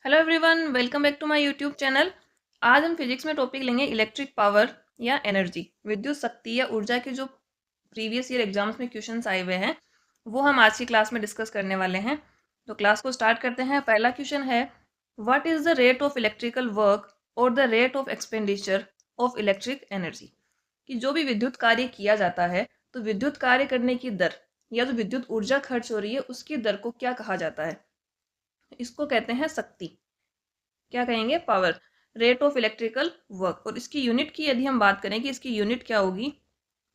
Hello everyone, welcome back to my YouTube channel. आज हम physics में टॉपिक लेंगे इलेक्ट्रिक पावर या एनर्जी, विद्युत शक्ति या ऊर्जा के जो प्रीवियस ईयर एग्जाम्स में क्वेश्चंस आए हुए हैं वो हम आज की क्लास में डिस्कस करने वाले हैं। तो क्लास को स्टार्ट करते हैं। पहला क्वेश्चन है, what is the rate of electrical work और the rate of expenditure of electric energy. कि जो भी विद्युत कार्य किया जाता है तो विद्युत कार्य करने की दर या जो विद्युत ऊर्जा खर्च हो रही है उसकी दर को क्या कहा जाता है। इसको कहते हैं शक्ति। क्या कहेंगे? Power. Rate of electrical work. और इसकी यूनिट की यदि हम बात करें कि इसकी यूनिट क्या होगी,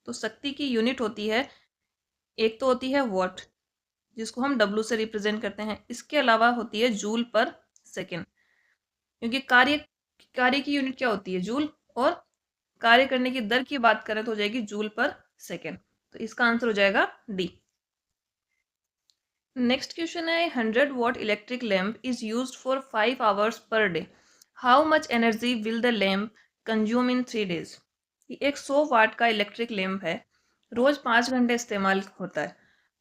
तो शक्ति की यूनिट होती है, एक तो होती है वॉट जिसको हम डब्ल्यू से रिप्रेजेंट करते हैं, इसके अलावा होती है जूल पर सेकेंड। क्योंकि कार्य कार्य की यूनिट क्या होती है? जूल। और कार्य करने की दर की बात करें तो हो जाएगी जूल पर सेकेंड। तो इसका आंसर हो जाएगा डी। नेक्स्ट क्वेश्चन है, 100 watt electric lamp is used for 5 hours per day. How much energy will the lamp consume in 3 days। एक 100 वाट का इलेक्ट्रिक लैम्प है, रोज 5 घंटे इस्तेमाल होता है,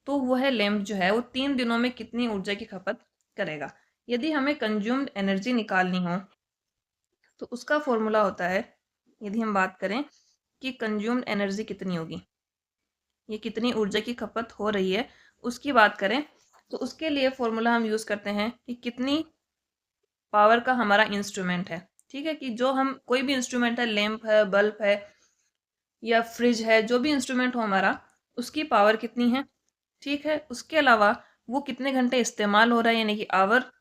तो वह लैम्प जो है वो 3 दिनों में कितनी ऊर्जा की खपत करेगा। यदि हमें कंज्यूम्ड एनर्जी निकालनी हो तो उसका फॉर्मूला होता है, यदि हम बात करें कि कंज्यूम्ड एनर्जी कितनी होगी, ये कितनी ऊर्जा की खपत हो रही है उसकी बात करें, तो उसके लिए फॉर्मूला हम यूज़ करते हैं कि कितनी पावर का हमारा इंस्ट्रूमेंट है। ठीक है, कि जो हम कोई भी इंस्ट्रूमेंट है, लैंप है, बल्ब है या फ्रिज है, जो भी इंस्ट्रूमेंट हो हमारा, उसकी पावर कितनी है। ठीक है, उसके अलावा वो कितने घंटे इस्तेमाल हो रहा है, यानी कि आवर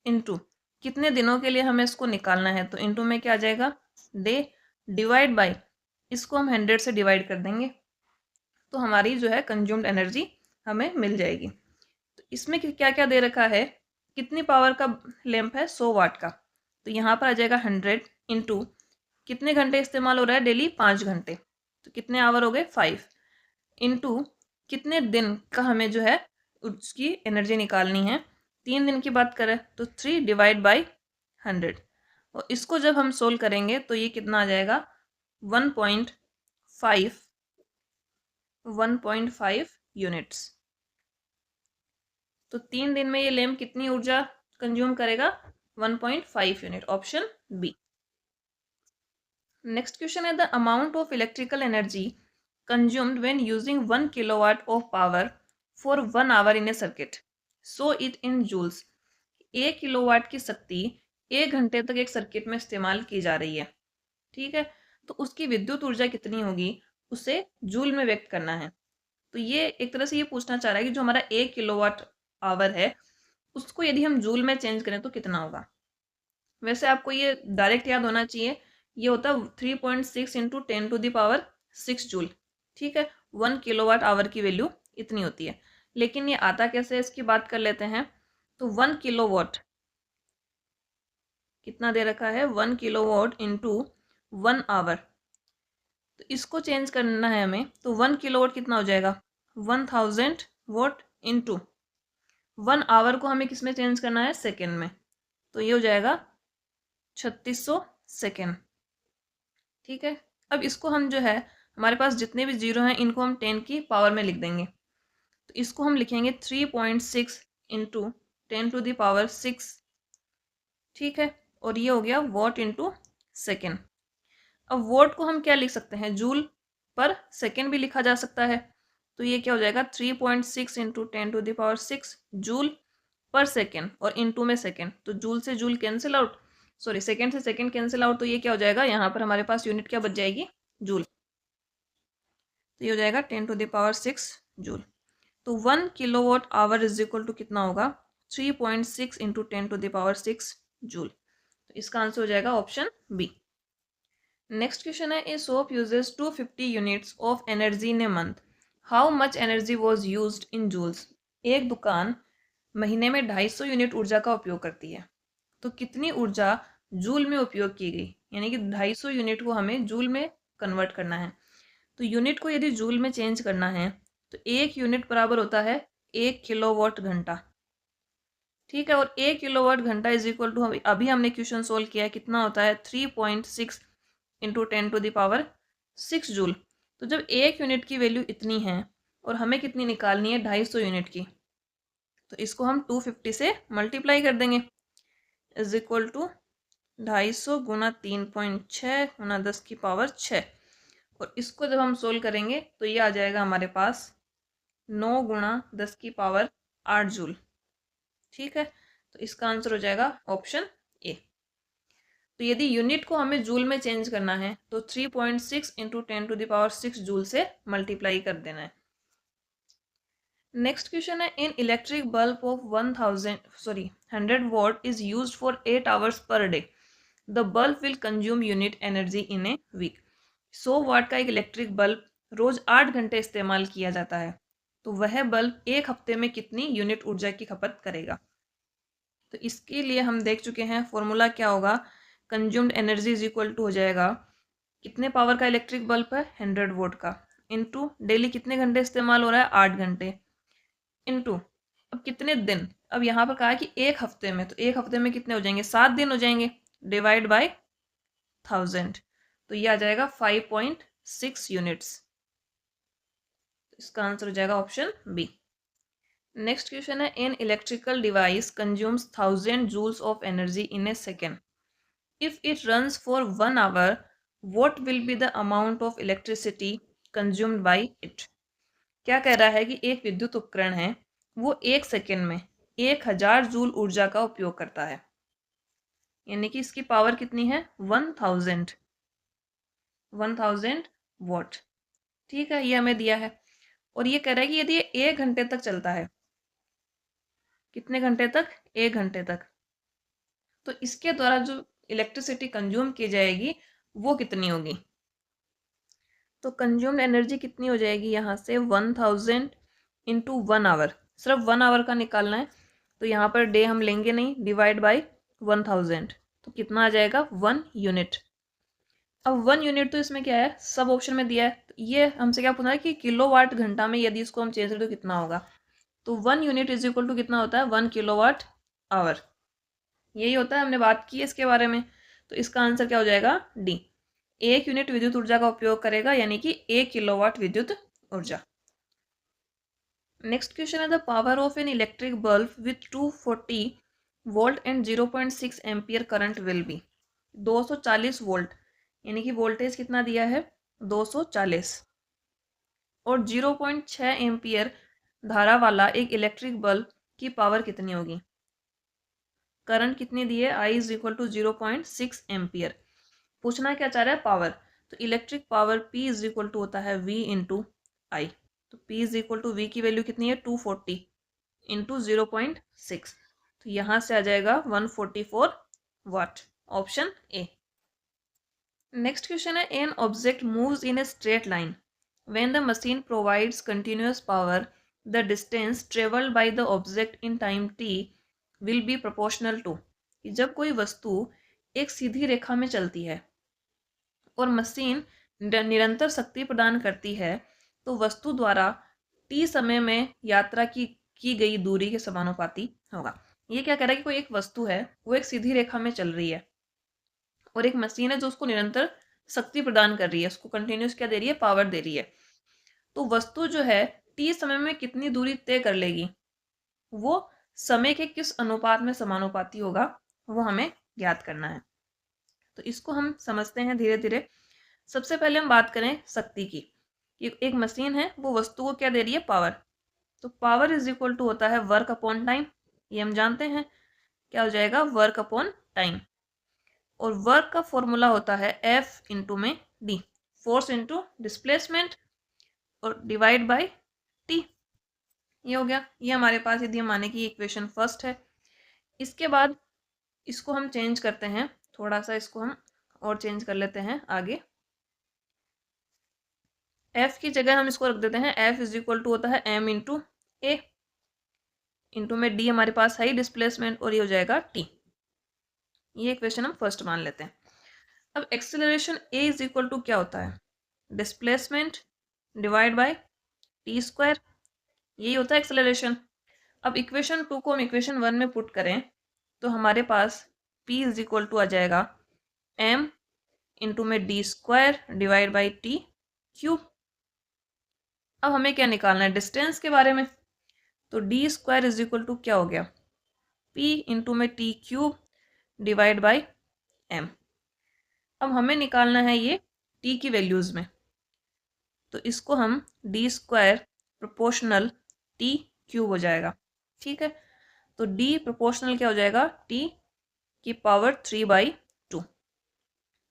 इंटू कितने दिनों के लिए हमें इसको निकालना है, तो इंटू में क्या आ जाएगा? डे डिवाइड बाई, इसको हम 100 से डिवाइड कर देंगे तो हमारी जो है कंज्यूम्ड एनर्जी हमें मिल जाएगी। तो इसमें क्या क्या दे रखा है, कितनी पावर का लैंप है? 100 वाट का, तो यहाँ पर आ जाएगा 100 इंटू कितने घंटे इस्तेमाल हो रहा है? डेली 5 घंटे, तो कितने आवर हो गए? 5 इंटू कितने दिन का हमें जो है उसकी एनर्जी निकालनी है। 3 दिन की बात करें तो 3 डिवाइड बाई 100, और इसको जब हम सोल्व करेंगे तो ये कितना आ जाएगा? 1.5 यूनिट्स। तो 3 दिन में ये लैम्प कितनी ऊर्जा कंज्यूम करेगा? 1.5 unit, option B. Next question है, the amount of electrical energy consumed when using 1 kilowatt of power for 1 hour in a circuit, so it in joules. 1 kilowatt की शक्ति 1 घंटे तक एक सर्किट में इस्तेमाल की जा रही है। ठीक है, तो उसकी विद्युत ऊर्जा कितनी होगी उसे जूल में व्यक्त करना है। तो ये एक तरह से ये पूछना चाह रहा है कि जो हमारा 1 किलोवाट आवर है उसको यदि हम जूल में चेंज करें तो कितना होगा। वैसे आपको ये डायरेक्ट याद होना चाहिए, ये होता है 3.6 इंटू 10⁶ जूल। ठीक है, 1 किलोवाट आवर की वैल्यू इतनी होती है। लेकिन ये आता कैसे है इसकी बात कर लेते हैं। तो 1 किलोवाट कितना दे रखा है? 1 किलोवाट इंटू 1 आवर, तो इसको चेंज करना है हमें, तो 1 किलोवाट कितना हो जाएगा? 1000 वॉट इंटू 1 आवर को हमें किस में चेंज करना है? सेकेंड में, तो ये हो जाएगा 3600 सेकेंड। ठीक है, अब इसको हम जो है, हमारे पास जितने भी जीरो हैं इनको हम 10 की पावर में लिख देंगे, तो इसको हम लिखेंगे 3.6 इंटू 10⁶। ठीक है, और ये हो गया वॉट इंटू सेकेंड। अब वॉट को हम क्या लिख सकते हैं? जूल पर सेकेंड भी लिखा जा सकता है, तो ये क्या हो जाएगा? 3.6 इंटू 10⁶ जूल पर सेकेंड, और इंटू में सेकेंड, तो जूल से joule cancel out, sorry second से सेकेंड कैंसिल आउट, तो ये क्या हो जाएगा? यहाँ पर हमारे पास यूनिट क्या बच जाएगी? जूल। तो ये हो जाएगा 10⁶ जूल। तो 1 kilowatt hour is equal to कितना होगा? 3.6 इंटू 10⁶ जूल। तो इसका आंसर हो जाएगा ऑप्शन बी। नेक्स्ट क्वेश्चन है, a soap uses 250 units of energy in a month, how much energy was used in joules. एक दुकान महीने में 250 यूनिट ऊर्जा का उपयोग करती है, तो कितनी ऊर्जा जूल में उपयोग की गई, यानी कि 250 यूनिट को हमें जूल में कन्वर्ट करना है। तो यूनिट को यदि जूल में चेंज करना है तो 1 यूनिट बराबर होता है 1 किलोवाट घंटा। ठीक है, और 1 किलोवाट घंटा इज इक्वल टू, अभी हमने क्वेश्चन सोल्व किया है, कितना होता है? 3.6 इंटू 10⁶ जूल। तो जब 1 यूनिट की वैल्यू इतनी है और हमें कितनी निकालनी है? 250 यूनिट की, तो इसको हम 250 से मल्टीप्लाई कर देंगे। इज इक्वल टू 250 गुना 3.6 गुना 10 की पावर 6। और इसको जब हम सोल्व करेंगे तो ये आ जाएगा हमारे पास 9 गुना 10 की पावर 8 जूल। ठीक है, तो इसका आंसर हो जाएगा ऑप्शन ए। तो यदि यूनिट को हमें जूल में चेंज करना है तो 3.6 इंटू 10⁶ जूल से मल्टीप्लाई कर देना है। नेक्स्ट क्वेश्चन है, in electric bulb of 100 watt is used for 8 hours per day, the bulb will consume unit energy in a week. 100 watt का एक इलेक्ट्रिक बल्ब रोज 8 घंटे इस्तेमाल किया जाता है, तो वह बल्ब एक हफ्ते में कितनी यूनिट ऊर्जा की खपत करेगा। तो इसके लिए हम देख चुके हैं फॉर्मूला क्या होगा, consumed energy is equal to हो जाएगा कितने पावर का इलेक्ट्रिक बल्ब है 100 वोल्ट का, इनटू डेली कितने घंटे इस्तेमाल हो रहा है 8 घंटे, इनटू अब कितने दिन, अब यहाँ पर कहा है कि एक हफ्ते में, तो एक हफ्ते में कितने हो जाएंगे 7 दिन हो जाएंगे, डिवाइड बाय 1000, तो ये आ जाएगा 5.6 यूनिट्स। इसका आंसर हो जाएगा ऑप्शन बी। नेक्स्ट क्वेश्चन है, an electrical device consumes 1000 joules of energy in a second, if it runs for 1 hour what will be the amount of electricity consumed by it. क्या कह रहा है कि एक विद्युत उपकरण है, वो एक सेकेंड में 1000 जूल ऊर्जा का उपयोग करता है, यानी कि इसकी पावर कितनी है 1000 वॉट। ठीक है, ये हमें दिया है और ये कह रहा है कि यदि ये 1 घंटे तक चलता है, कितने घंटे तक 1 घंटे तक, तो इसके द्वारा जो इलेक्ट्रिसिटी कंज्यूम की जाएगी वो कितनी होगी। तो कंज्यूम्ड एनर्जी कितनी हो जाएगी यहाँ से 1000 इंटू 1 आवर, सिर्फ 1 आवर का निकालना है, तो यहाँ पर डे हम लेंगे नहीं, डिवाइड बाय 1000, तो कितना आ जाएगा 1 यूनिट। अब 1 यूनिट तो इसमें क्या है सब ऑप्शन में दिया है, तो ये हमसे क्या पूछा है कि किलोवाट घंटा में यदि इसको हम चेंज करें तो कितना होगा, तो 1 यूनिट इज इक्वल टू कितना होता है 1 किलोवाट आवर, यही होता है, हमने बात की है इसके बारे में। तो इसका आंसर क्या हो जाएगा डी, 1 यूनिट विद्युत ऊर्जा का उपयोग करेगा, यानी कि 1 किलोवाट विद्युत ऊर्जा। नेक्स्ट क्वेश्चन है, the power of an electric bulb with 240 volt and 0.6 ampere current will be. 240 volt यानी कि वोल्टेज कितना दिया है 240, और 0.6 एम्पियर धारा वाला एक इलेक्ट्रिक बल्ब की पावर कितनी होगी, करंट कितनी दी है I is equal to 0.6 ampere. पूछना क्या चाह रहा है पावर, तो electric power P is equal to होता है V इंटू आई, तो P is equal to V की वैल्यू कितनी है 240 इंटू 0.6, तो यहाँ से आ जाएगा 144 वाट, ऑप्शन ए। नेक्स्ट क्वेश्चन है, an object moves in a straight line when the machine provides continuous power, the distance travelled by the object in time t will be proportional to. जब कोई वस्तु एक सीधी रेखा में चलती है और मशीन निरंतर शक्ति प्रदान करती है, तो वस्तु द्वारा t समय में यात्रा की गई दूरी के समानुपाती होगा। ये क्या कह रहा है कि कोई एक वस्तु है वो एक सीधी रेखा में चल रही है और एक मशीन है जो उसको निरंतर शक्ति प्रदान कर रही है, उसको कंटिन्यूस क्या दे रही है पावर दे रही है, तो वस्तु जो है t समय में कितनी दूरी तय कर लेगी, वो समय के किस अनुपात में समानुपाती होगा वो हमें ज्ञात करना है। तो इसको हम समझते हैं धीरे धीरे। सबसे पहले हम बात करें शक्ति की, एक मशीन है वो वस्तु को क्या दे रही है पावर, तो पावर इज इक्वल टू होता है वर्क अपॉन टाइम, ये हम जानते हैं क्या हो जाएगा वर्क अपॉन टाइम, और वर्क का फॉर्मूला होता है F इंटू में D, फोर्स इंटू डिस्प्लेसमेंट और डिवाइड बाय T। ये हो गया, ये हमारे पास यदि हम माने कि इक्वेशन फर्स्ट है। इसके बाद इसको हम चेंज करते हैं थोड़ा सा, इसको हम और चेंज कर लेते हैं आगे, F की जगह हम इसको रख देते हैं F इज इक्वल टू होता है M इंटू ए, इंटू में D हमारे पास है डिस्प्लेसमेंट और ये हो जाएगा T। ये इक्वेशन हम फर्स्ट मान लेते हैं। अब acceleration A is equal to क्या होता है displacement divide by T square, यही होता है एक्सेलरेशन। अब इक्वेशन 2 को हम इक्वेशन 1 में पुट करें तो हमारे पास P इज इक्वल टू आ जाएगा M इंटू में D square divide by T cube. अब हमें क्या निकालना है डिस्टेंस के बारे में, तो D square is equal to क्या हो गया P इंटू में T cube divide by m। अब हमें निकालना है ये t की वैल्यूज़ में, तो इसको हम d square proportional t cube हो जाएगा। ठीक है, तो d प्रोपोर्शनल क्या हो जाएगा, t की पावर 3/2।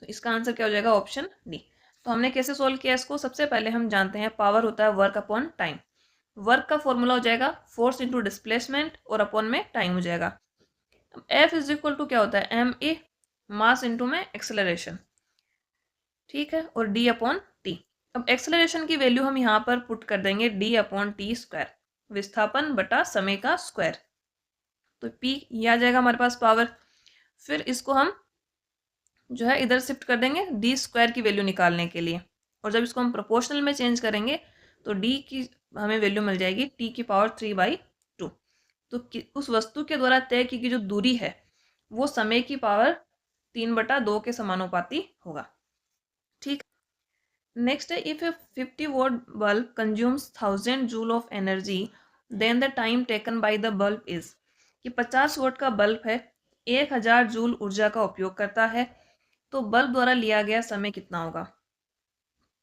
तो इसका आंसर क्या हो जाएगा, ऑप्शन डी। तो हमने कैसे सोल्व किया इसको, सबसे पहले हम जानते हैं पावर होता है वर्क अपॉन टाइम। वर्क का फॉर्मूला हो जाएगा फोर्स इंटू डिस्प्लेसमेंट और अपॉन में टाइम हो जाएगा। अब F इज इक्वल टू क्या होता है, एम ए मास इंटू में एक्सेलरेशन। ठीक है, और d अपॉन टी। अब एक्सेलरेशन की वैल्यू हम यहाँ पर पुट कर देंगे d अपॉन टी स्क्वायर, विस्थापन बटा समय का स्क्वायर। तो p ये आ जाएगा हमारे पास पावर। फिर इसको हम जो है इधर शिफ्ट कर देंगे डी स्क्वायर की वैल्यू निकालने के लिए, और जब इसको हम प्रोपोर्शनल में चेंज करेंगे तो डी की हमें वैल्यू मिल जाएगी टी की पावर 3/2। तो उस वस्तु के द्वारा तय की गई जो दूरी है वो समय की पावर 3/2 के समानुपाती होगा। ठीक, नेक्स्ट है, if a 50 watt bulb consumes 1000 joule of energy then the time taken by the bulb is. कि 50 वोट का बल्ब है, 1000 जूल ऊर्जा का उपयोग करता है, तो बल्ब द्वारा लिया गया समय कितना होगा।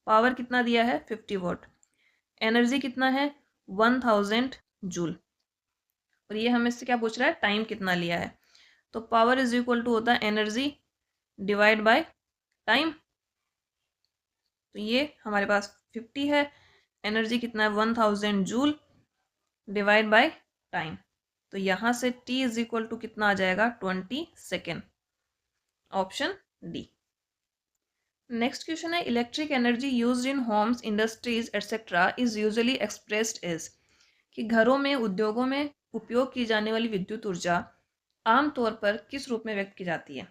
पावर कितना दिया है 50 वॉट, एनर्जी कितना है 1000 जूल, और ये हमें इससे क्या पूछ रहा है, टाइम कितना लिया है। तो पावर इज इक्वल टू होता है एनर्जी डिवाइड बाय टाइम। तो ये हमारे पास 50 है, एनर्जी कितना है 1000 जूल डिवाइड बाय टाइम। तो यहाँ से t इज इक्वल टू कितना आ जाएगा 20 second, option d. Next question है, electric energy used in homes industries etcetera is usually expressed as. कि घरों में उद्योगों में उपयोग की जाने वाली विद्युत ऊर्जा आमतौर पर किस रूप में व्यक्त की जाती है।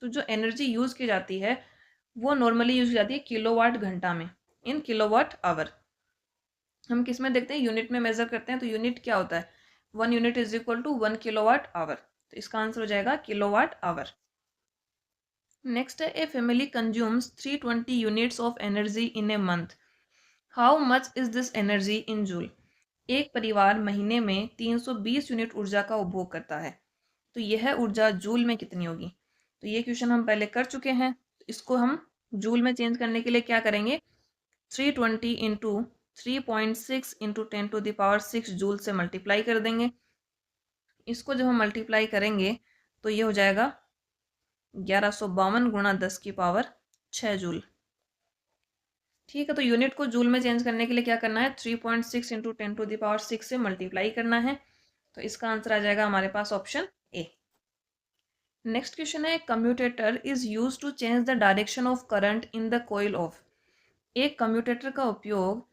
तो जो एनर्जी यूज की जाती है वो नॉर्मली यूज की जाती है किलोवाट घंटा में, इन किलोवाट आवर। हम किस में देखते हैं, यूनिट में मेजर करते हैं, तो यूनिट क्या होता है, 1 unit is equal to 1 kilowatt hour. तो इसका आंसर हो जाएगा किलोवाट आवर। नेक्स्ट है, a family consumes 320 units of energy in a month, how much is this energy in joule. एक परिवार महीने में 320 यूनिट ऊर्जा का उपभोग करता है, तो यह ऊर्जा जूल में कितनी होगी। तो ये क्वेश्चन हम पहले कर चुके हैं, तो इसको हम जूल में चेंज करने के लिए क्या करेंगे, 320 इंटू 3.6 इंटू 10⁶ जूल से मल्टीप्लाई कर देंगे। इसको जब हम मल्टीप्लाई करेंगे तो ये हो जाएगा 1152 गुणा 10 की पावर 6 जूल। ठीक है, तो यूनिट को जूल में चेंज करने के लिए क्या करना है, 3.6 इंटू 10⁶ से मल्टीप्लाई करना है। तो इसका आंसर आ जाएगा हमारे पास ऑप्शन ए। नेक्स्ट क्वेश्चन है, commutator is use to change the direction of current in the coil of. एक कम्यूटेटर का उपयोग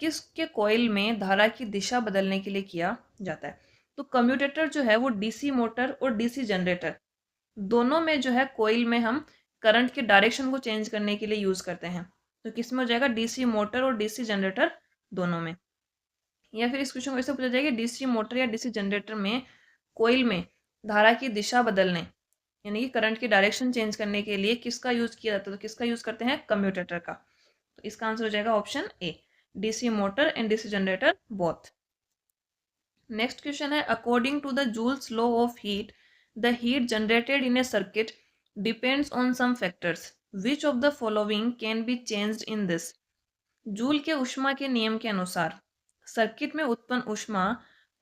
किसके कॉइल में धारा की दिशा बदलने के लिए किया जाता है। तो कम्यूटेटर जो है वो डीसी मोटर और डीसी जनरेटर दोनों में जो है कॉइल में हम करंट के डायरेक्शन को चेंज करने के लिए यूज करते हैं। तो किस में हो जाएगा, डीसी मोटर और डीसी जनरेटर दोनों में। या फिर इस क्वेश्चन को ऐसे पूछा जाएगा, डीसी मोटर या डीसी जनरेटर में कॉइल में धारा की दिशा बदलने यानी कि करंट की डायरेक्शन चेंज करने के लिए किसका यूज किया जाता है, तो किसका यूज करते हैं, कम्यूटेटर का। तो इसका आंसर हो जाएगा option a, DC motor and DC generator both. Next question है, according to the joules law of heat the heat generated in a circuit depends on some factors which of the following can be changed in this. Joule के ऊष्मा के नियम के अनुसार circuit में उत्पन्न ऊष्मा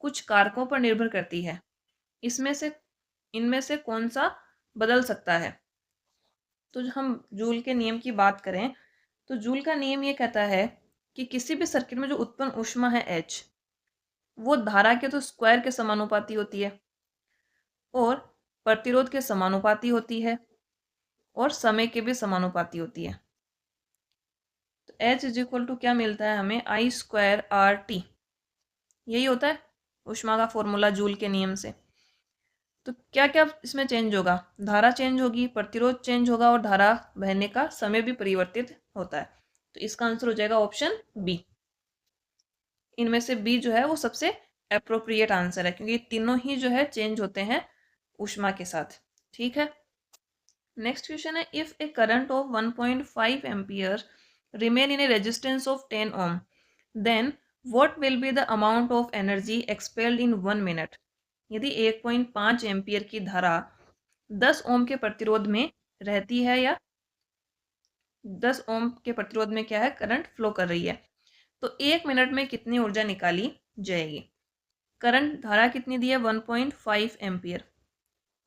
कुछ कारकों पर निर्भर करती है, इनमें से कौन सा बदल सकता है। तो जो हम जूल के नियम की बात करें तो जूल का नियम ये कहता है कि किसी भी सर्किट में जो उत्पन्न ऊष्मा है H वो धारा के तो स्क्वायर के समानुपाती होती है और प्रतिरोध के समानुपाती होती है और समय के भी समानुपाती होती है। तो H इज इक्वल टू क्या मिलता है हमें, I²RT। यही होता है ऊष्मा का फॉर्मूला जूल के नियम से। तो क्या क्या इसमें चेंज होगा, धारा चेंज होगी, प्रतिरोध चेंज होगा और धारा बहने का समय भी परिवर्तित होता है। तो इसका आंसर हो जाएगा ऑप्शन बी। इनमें से बी जो है वो सबसे अप्रोप्रिएट आंसर है, क्योंकि तीनों ही जो है चेंज होते हैं ऊष्मा के साथ। ठीक है, नेक्स्ट क्वेश्चन है, if a current of 1.5 ampere remain in a resistance of 10 ohm then what will be the amount of energy expelled in 1 minute. यदि 1.5 एम्पियर की धारा 10 ओम के प्रतिरोध में रहती है या 10 ओम के प्रतिरोध में क्या है, करंट फ्लो कर रही है। तो 1 मिनट में कितनी ऊर्जा निकाली जाएगी। करंट धारा कितनी दी है, 1.5 एम्पियर।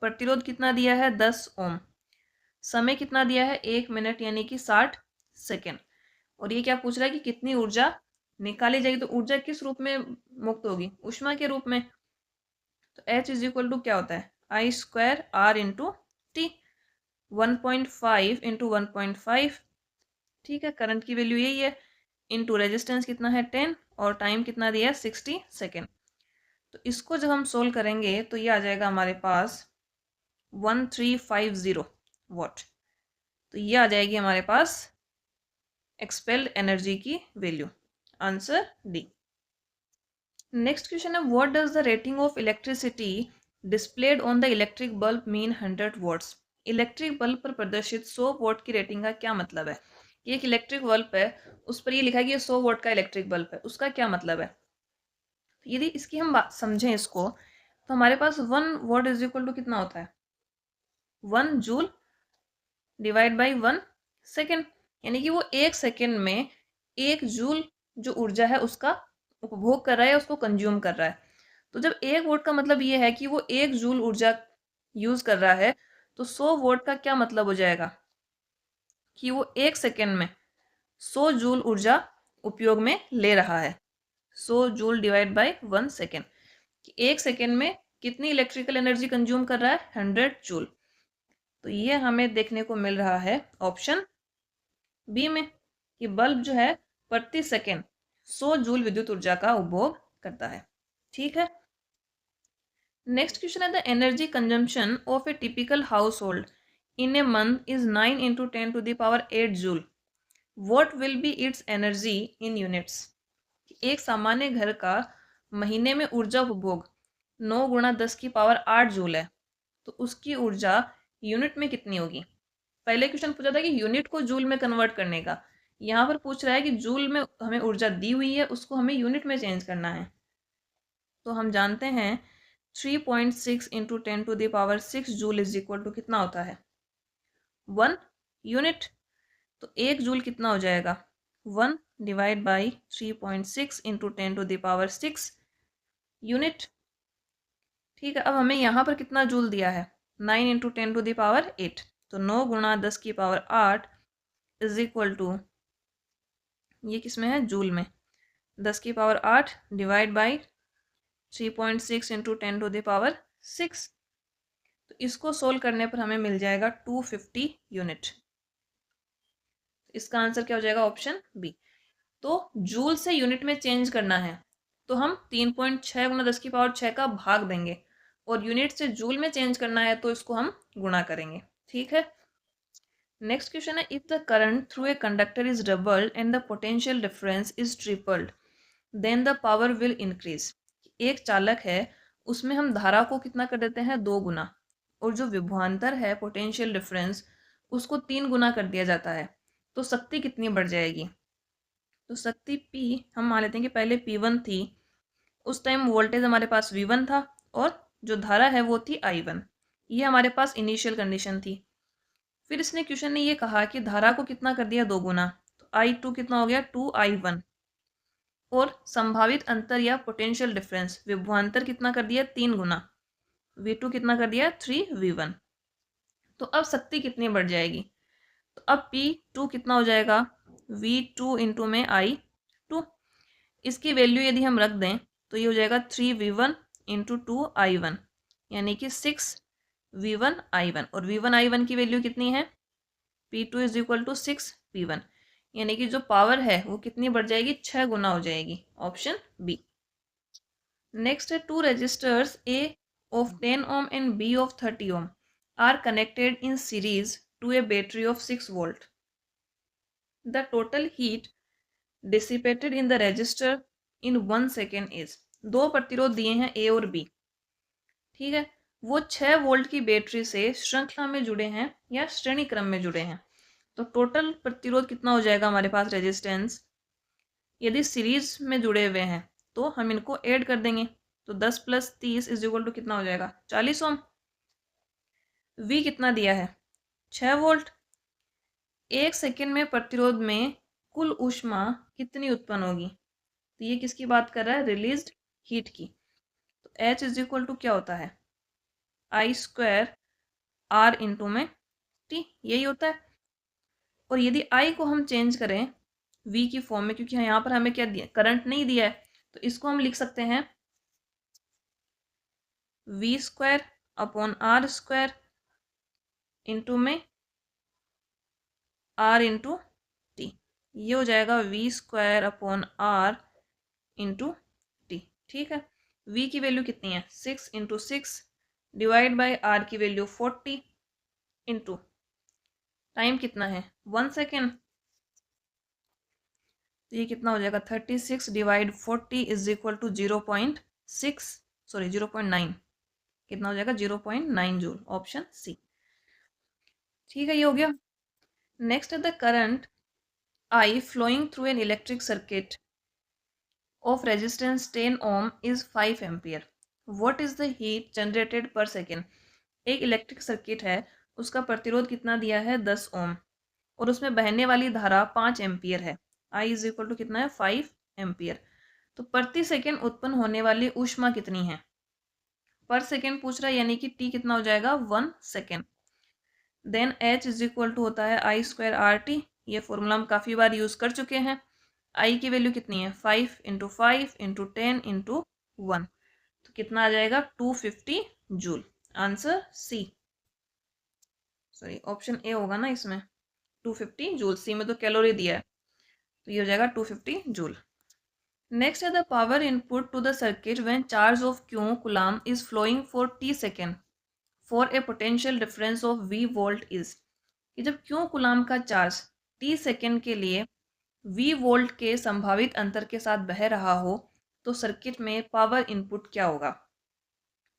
प्रतिरोध कितना दिया है, 10 ओम। समय कितना दिया है, 1 मिनट यानी कि 60 सेकेंड। और ये क्या पूछ रहा है कि कितनी ऊर्जा निकाली जाएगी। तो ऊर्जा किस रूप में मुक्त होगी, ऊष्मा के रूप में। तो H इज इक्वल टू क्या होता है, I square R into t. 1.5 into 1.5, ठीक है, करंट की वैल्यू यही है। इंटू रेजिस्टेंस कितना है 10 और टाइम कितना दिया है 60 सेकेंड। तो इसको जब हम सोल्व करेंगे तो ये आ जाएगा हमारे पास 1350 वॉट। तो ये आ जाएगी हमारे पास एक्सपेल्ड एनर्जी की value. Answer d. Next question है, what does the rating of electricity displayed on the electric bulb mean 100 watts. Electric bulb पर प्रदर्शित 100 वॉट की रेटिंग का क्या मतलब है। कि एक इलेक्ट्रिक बल्ब है, उस पर ये लिखा है कि ये 100 वॉट का इलेक्ट्रिक बल्ब है, उसका क्या मतलब है। यदि इसकी हम बात समझें इसको, तो हमारे पास 1 वॉट इज इक्वल टू कितना होता है, 1 जूल डिवाइड बाई 1 सेकेंड। यानी कि वो 1 सेकेंड में 1 जूल जो ऊर्जा है उसका उपभोग कर रहा है, उसको कंज्यूम कर रहा है। तो जब 1 वोट का मतलब ये है कि वो 1 जूल ऊर्जा यूज कर रहा है, तो 100 वोट का क्या मतलब हो जाएगा कि वो 1 सेकेंड में 100 जूल ऊर्जा उपयोग में ले रहा है। 100 जूल डिवाइड बाई 1 सेकेंड, कि 1 सेकेंड में कितनी इलेक्ट्रिकल एनर्जी कंज्यूम कर रहा है, 100 जूल। तो ये हमें देखने को मिल रहा है ऑप्शन बी में, कि बल्ब जो है प्रति सेकेंड 100 जूल विद्युत ऊर्जा का उपभोग करता है। ठीक है। नेक्स्ट क्वेश्चन है, the energy consumption of a typical household in a month is 9 into 10 to the power 8 joule. What will be its energy in units. एक सामान्य घर का महीने में ऊर्जा उपभोग 9 गुणा 10 की पावर 8 जूल है, तो उसकी ऊर्जा यूनिट में कितनी होगी। पहले क्वेश्चन पूछा था कि यूनिट को जूल में कन्वर्ट करने का, यहाँ पर पूछ रहा है कि जूल में हमें ऊर्जा दी हुई है, उसको हमें यूनिट में चेंज करना है। तो हम जानते हैं 3.6 into 10 to the power 6 joule is equal to कितना होता है, 1 यूनिट। तो 1 जूल कितना हो जाएगा, 1 divide by 3.6 into 10 to the power 6 unit. ठीक है, अब हमें यहाँ पर कितना जूल दिया है, 9 इंटू 10 टू द पावर 8। तो 9 गुणा 10 की पावर 8 इज इक्वल टू, ये किस में है, जूल में, 10 की power 8 divide by 3.6 into 10 to the power 6। तो इसको सोल्व करने पर हमें मिल जाएगा 250 यूनिट। इसका आंसर क्या हो जाएगा, ऑप्शन बी। तो जूल से यूनिट में चेंज करना है तो हम 3.6 गुणा 10 की पावर 6 का भाग देंगे, और यूनिट से जूल में चेंज करना है तो इसको हम गुणा करेंगे। ठीक है। नेक्स्ट क्वेश्चन है, if the current through a conductor is doubled and the potential difference is tripled then the power will increase. एक चालक है, उसमें हम धारा को कितना कर देते हैं, 2 गुना, और जो विभवांतर है पोटेंशियल डिफरेंस उसको 3 गुना कर दिया जाता है, तो शक्ति कितनी बढ़ जाएगी। तो शक्ति P हम मान लेते हैं कि पहले P1 थी, उस टाइम वोल्टेज हमारे पास V1 था और जो धारा है वो थी I1। ये हमारे पास इनिशियल कंडीशन थी। फिर इसने क्वेश्चन ने ये कहा कि धारा को कितना कर दिया, 2 गुना, तो I2 कितना हो गया, 2I1, और संभावित अंतर या पोटेंशियल डिफरेंस विभवांतर कितना कर दिया, 3 गुना, V2 कितना कर दिया, 3V1। तो अब शक्ति कितनी बढ़ जाएगी, तो अब P2 कितना हो जाएगा, V2 इंटू में I2। इसकी वैल्यू यदि हम रख दें तो ये हो जाएगा 3V1 इंटू 2I1, यानी कि 6V1I1, और V1I1 की वैल्यू कितनी है, P2 is equal to 6P1, यानी कि जो पावर है वो कितनी बढ़ जाएगी, 6 गुना हो जाएगी। Option B. नेक्स्ट है, 2 resistors A of 10 ohm and B of 30 ohm are connected in series to a battery of 6 volt. The total heat dissipated in the resistor in 1 second is। 2 प्रतिरोध दिए हैं A और B, ठीक है, वो 6 volt की battery से श्रृंखला में जुड़े हैं या श्रेणी क्रम में जुड़े हैं। तो टोटल प्रतिरोध कितना हो जाएगा हमारे पास, रेजिस्टेंस, यदि सीरीज में जुड़े हुए हैं तो हम इनको ऐड कर देंगे, तो 10 + 30 इज इक्वल टू कितना हो जाएगा, 40 ओम। V कितना दिया है 6 वोल्ट। 1 सेकेंड में प्रतिरोध में कुल ऊष्मा कितनी उत्पन्न होगी, तो ये किसकी बात कर रहा है, रिलीज्ड हीट की। तो H इज इक्वल टू क्या होता है I स्क्वायर R इंटू में T, यही होता है। और यदि I को हम चेंज करें V की फॉर्म में, क्योंकि यहाँ पर हमें क्या दिया, करंट नहीं दिया है, तो इसको हम लिख सकते हैं V square upon R square into में R इंटू टी। ये हो जाएगा V square upon R into T. ठीक है, V की वैल्यू कितनी है 6 इंटू 6 डिवाइड बाई R की वैल्यू 40 इंटू टाइम कितना है 1 सेकेंड, तो ये कितना हो जाएगा 36 डिवाइड 40 इज इक्वल टू 0.9, कितना हो जाएगा 0.9 जूल, ऑप्शन सी। ठीक है, ये हो गया। नेक्स्ट है the current I flowing through an electric circuit of resistance 10 ohm is 5 ampere. What is the heat generated per second? एक इलेक्ट्रिक सर्किट है, उसका प्रतिरोध कितना दिया है 10 ओम और उसमें बहने वाली धारा 5 एम्पियर है। I इज इक्वल टू कितना है 5 एम्पियर। तो प्रति सेकेंड उत्पन्न होने वाली ऊष्मा कितनी है, पर सेकेंड पूछ रहा है, यानी कि T कितना हो जाएगा 1 second. Then H is equal to होता है I स्क्वायर RT, ये फॉर्मूला हम काफ़ी बार यूज़ कर चुके हैं। I की वैल्यू कितनी है 5 इंटू 5 इंटू 10 इंटू 1, तो कितना आ जाएगा 250 joule. Answer C, sorry option A होगा ना इसमें, 250 जूल। सी में तो कैलोरी दिया है, तो ये हो जाएगा 250 जूल। नेक्स्ट है the power input to the circuit when charge of Q coulomb is flowing for T second for a potential difference of V volt is, कि जब Q कूलम का चार्ज T सेकेंड के लिए V volt के संभावित अंतर के साथ बह रहा हो, तो सर्किट में पावर इनपुट क्या होगा।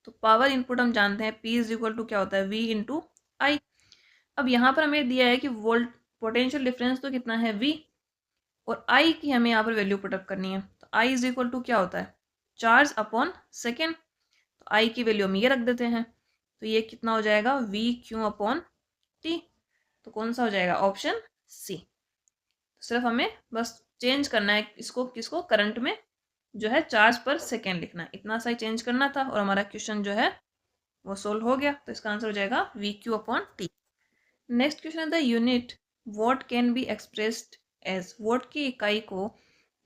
तो पावर इनपुट हम जानते हैं P इज इक्वल टू क्या होता है V इंटू आई। अब यहाँ पर हमें दिया है कि वोल्ट पोटेंशियल डिफरेंस तो कितना है V, और I की हमें यहाँ पर वैल्यू पुटअप करनी है। तो I इज इक्वल टू क्या होता है चार्ज अपॉन सेकेंड, तो I की वैल्यू हम ये रख देते हैं, तो ये कितना हो जाएगा VQ अपॉन T। तो कौन सा हो जाएगा ऑप्शन सी। सिर्फ हमें बस चेंज करना है इसको, किसको, करंट में जो है चार्ज पर सेकेंड लिखना है, इतना सा ही चेंज करना था और हमारा क्वेश्चन जो है वो सोल्व हो गया। तो इसका आंसर हो जाएगा VQ upon T। Next question है the unit watt can be expressed as, watt की इकाई को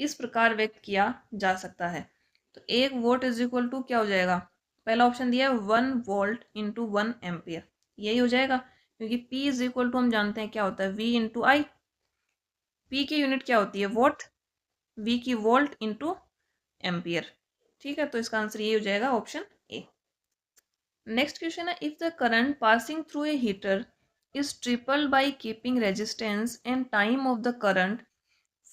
इस प्रकार व्यक्त किया जा सकता है। तो 1 वोल्ट इज इक्वल टू क्या हो जाएगा, पहला ऑप्शन दिया है 1 वोल्ट इंटू 1 एम्पियर, यही हो जाएगा, क्योंकि P इज इक्वल टू हम जानते हैं क्या होता है V इंटू आई। P की यूनिट क्या होती है वोल्ट, V की वोल्ट इंटू एम्पियर। ठीक है, तो इसका आंसर ये हो जाएगा ऑप्शन ए। नेक्स्ट क्वेश्चन है if the current passing through a heater is tripled by keeping resistance and time of the current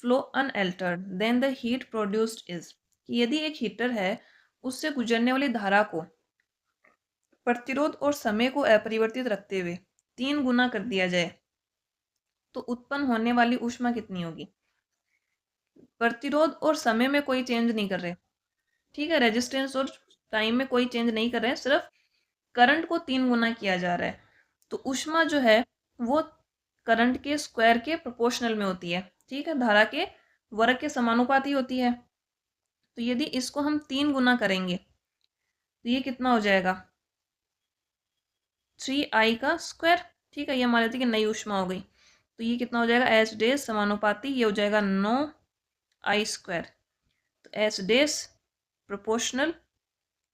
flow unaltered then the heat produced is, यदि एक हीटर है उससे गुजरने वाली धारा को प्रतिरोध और समय को अपरिवर्तित रखते हुए 3 गुना कर दिया जाए, तो उत्पन्न होने वाली ऊष्मा कितनी होगी। प्रतिरोध और समय में कोई चेंज नहीं कर रहे, ठीक है, रेजिस्टेंस और टाइम में कोई चेंज नहीं कर रहे हैं, सिर्फ करंट को 3 गुना किया जा रहा है, तो ऊष्मा जो है वो करंट के स्क्वायर के प्रोपोर्शनल में होती है, ठीक है, धारा के वर्ग के समानुपाती होती है। तो यदि इसको हम 3 गुना करेंगे तो ये कितना हो जाएगा 3I का स्क्वायर, ठीक है, ये मान लेते हैं कि नई ऊष्मा हो गई, तो ये कितना हो जाएगा H डेस समानुपाती, ये हो जाएगा 9I स्क्वायर, तो H डेस प्रोपोर्शनल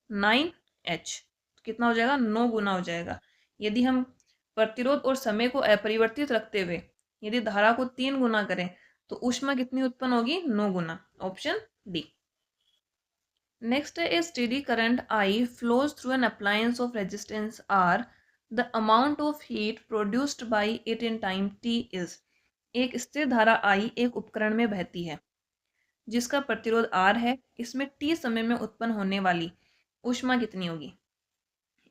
9H, तो कितना हो जाएगा 9 गुना हो जाएगा। यदि हम प्रतिरोध और समय को अपरिवर्तित रखते हुए यदि धारा को 3 गुना करें तो ऊष्मा कितनी उत्पन्न होगी 9 गुना, ऑप्शन डी। नेक्स्ट है a steady current I flows through an appliance of resistance R, the amount of heat produced by it in time T is, एक स्थिर धारा I एक उपकरण में बहती है जिसका प्रतिरोध R है, इसमें T समय में उत्पन्न होने वाली ऊष्मा कितनी होगी।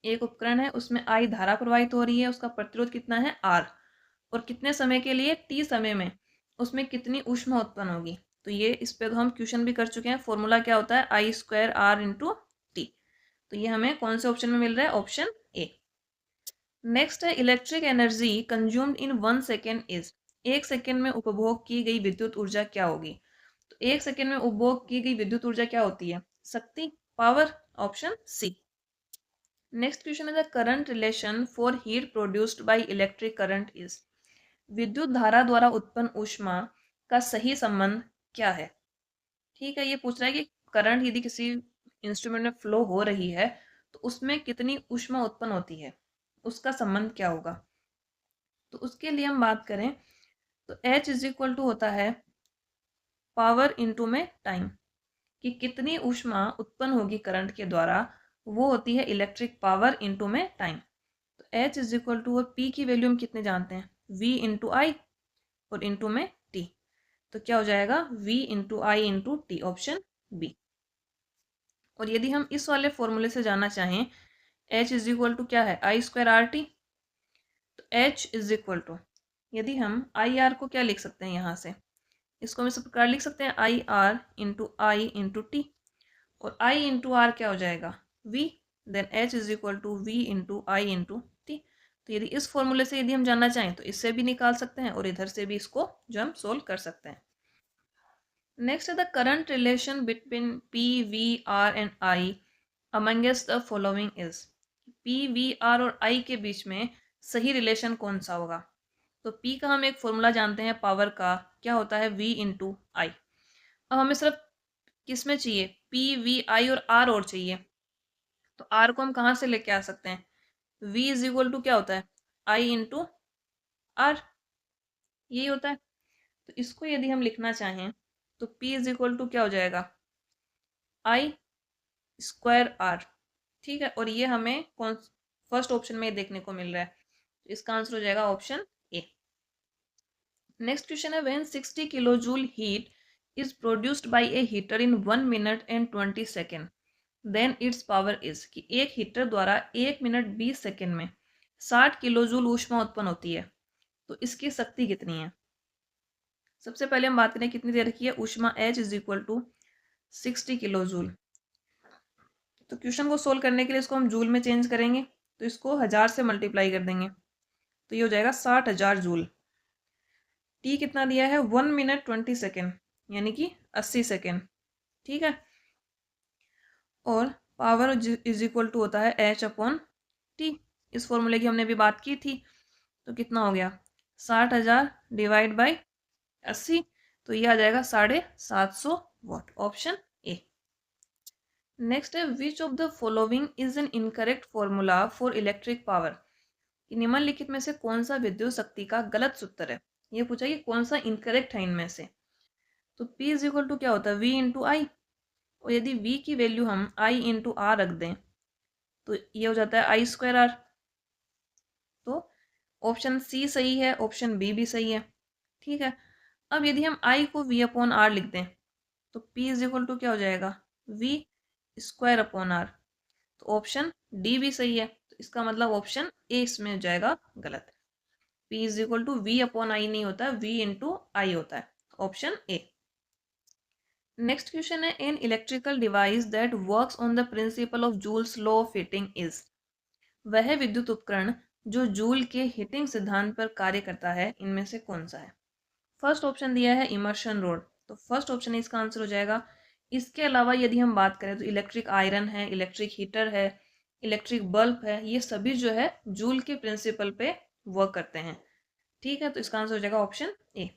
एक उपकरण है उसमें I धारा प्रवाहित हो रही है, उसका प्रतिरोध कितना है R, और कितने समय के लिए T समय में उसमें कितनी ऊष्मा उत्पन्न होगी। तो ये इस पे तो हम क्वेश्चन भी कर चुके हैं, फॉर्मूला क्या होता है I square R into T. तो ये हमें कौन से ऑप्शन में मिल रहा है ऑप्शन ए। नेक्स्ट है electric energy consumed in 1 second is, 1 second में उपभोग की गई विद्युत ऊर्जा क्या होगी? तो 1 सेकेंड में उपभोग की गई विद्युत ऊर्जा क्या होती है? शक्ति, power, option c. Next question है the current relation for heat produced by electric current is, विद्युत धारा द्वारा उत्पन्न ऊष्मा का सही संबंध क्या है? ठीक है, ये पूछ रहा है कि करंट यदि किसी इंस्ट्रूमेंट में फ्लो हो रही है तो उसमें कितनी ऊष्मा उत्पन्न होती है, उसका संबंध क्या होगा? तो उसके लिए हम बात करें तो H इज इक्वल टू होता है पावर इंटू में टाइम, कि कितनी ऊष्मा उत्पन्न होगी करंट के द्वारा, वो होती है इलेक्ट्रिक पावर इंटू में टाइम। तो H इज इक्वल टू, और P की वैल्यू हम कितने जानते हैं? V इंटू आई और इंटू में T। तो क्या हो जाएगा? V into I into T, option B. और यदि हम इस वाले फॉर्मूले से जानना चाहें H इज इक्वल टू क्या है? I square R T. तो H इज इक्वल टू, यदि हम आई आर को क्या लिख सकते हैं यहाँ से, इसको हम इस प्रकार लिख सकते हैं I R into I into T, और आई इंटू आर क्या हो जाएगा? V, then H is equal to V into I into T. तो यदि इस फॉर्मूले से यदि हम जानना चाहें तो इससे भी निकाल सकते हैं और इधर से भी इसको जो हम सोल्व कर सकते हैं। नेक्स्ट है the current relation between P, V, R and I amongst the following is, P, V, R और I के बीच में सही रिलेशन कौन सा होगा? तो P का हम एक फॉर्मूला जानते हैं पावर का, क्या होता है? V इंटू आई। अब हमें सिर्फ किस में चाहिए? P, V, I और R और चाहिए। तो R को हम कहाँ से लेके आ सकते हैं? V इज इक्वल टू क्या होता है? I इंटू आर, यही होता है। तो इसको यदि हम लिखना चाहें तो P इज इक्वल टू क्या हो जाएगा? आई स्क्वायर आर। ठीक है, और ये हमें कौन फर्स्ट ऑप्शन में देखने को मिल रहा है, तो इसका आंसर हो जाएगा ऑप्शन ए। नेक्स्ट क्वेश्चन है when 60 kilo joule heat is produced by a heater in 1 minute and 20 second then its power is, कि एक हीटर द्वारा 1 मिनट 20 सेकेंड में 60 किलो जूल ऊष्मा उत्पन्न होती है, तो इसकी शक्ति कितनी है? सबसे पहले हम बात करें कितनी देर की है ऊष्मा, H is equal to 60 kilo joule. तो क्वेश्चन को सोल्व करने के लिए इसको हम जूल में चेंज करेंगे, तो इसको 1000 से मल्टीप्लाई कर देंगे, तो ये हो जाएगा 60,000 जूल। टी कितना दिया है? 1 मिनट 20 सेकेंड, यानी कि 80 सेकेंड। ठीक है, और पावर इज इक्वल टू होता है H अपॉन टी। इस फॉर्मूले की हमने भी बात की थी, तो कितना हो गया? 60,000 डिवाइड बाई 80, तो ये आ जाएगा 750 वाट, ऑप्शन ए। नेक्स्ट है which of the following is an incorrect formula for electric power, निम्नलिखित में से कौन सा विद्युत शक्ति का गलत सूत्र है? ये पूछा कि कौन सा इनकरेक्ट है इनमें से। तो P इज इक्वल टू क्या होता है? V इंटू आई, और यदि V की वैल्यू हम I इंटू आर रख दें तो ये हो जाता है आई स्क्वायर आर। तो ऑप्शन सी सही है, ऑप्शन बी भी सही है। ठीक है, अब यदि हम I को V अपॉन आर लिख दें तो P इज इक्वल टू क्या हो जाएगा? V square upon R. तो ऑप्शन डी भी सही है, तो इसका मतलब ऑप्शन ए इसमें हो जाएगा गलत। P is equal to V upon I नहीं होता, V इंटू आई होता है, ऑप्शन ए। नेक्स्ट क्वेश्चन है an electrical device that works on the principle of joule's law of heating is, वह विद्युत उपकरण जो जूल के हीटिंग सिद्धांत पर कार्य करता है, इनमें से कौन सा है? फर्स्ट ऑप्शन दिया है इमर्शन रोड, तो फर्स्ट ऑप्शन इसका आंसर हो जाएगा। इसके अलावा यदि हम बात करें तो इलेक्ट्रिक आयरन है, इलेक्ट्रिक हीटर है, इलेक्ट्रिक बल्ब है, ये सभी जो है जूल के प्रिंसिपल पे वर्क करते हैं। ठीक है, तो इसका आंसर हो जाएगा ऑप्शन ए।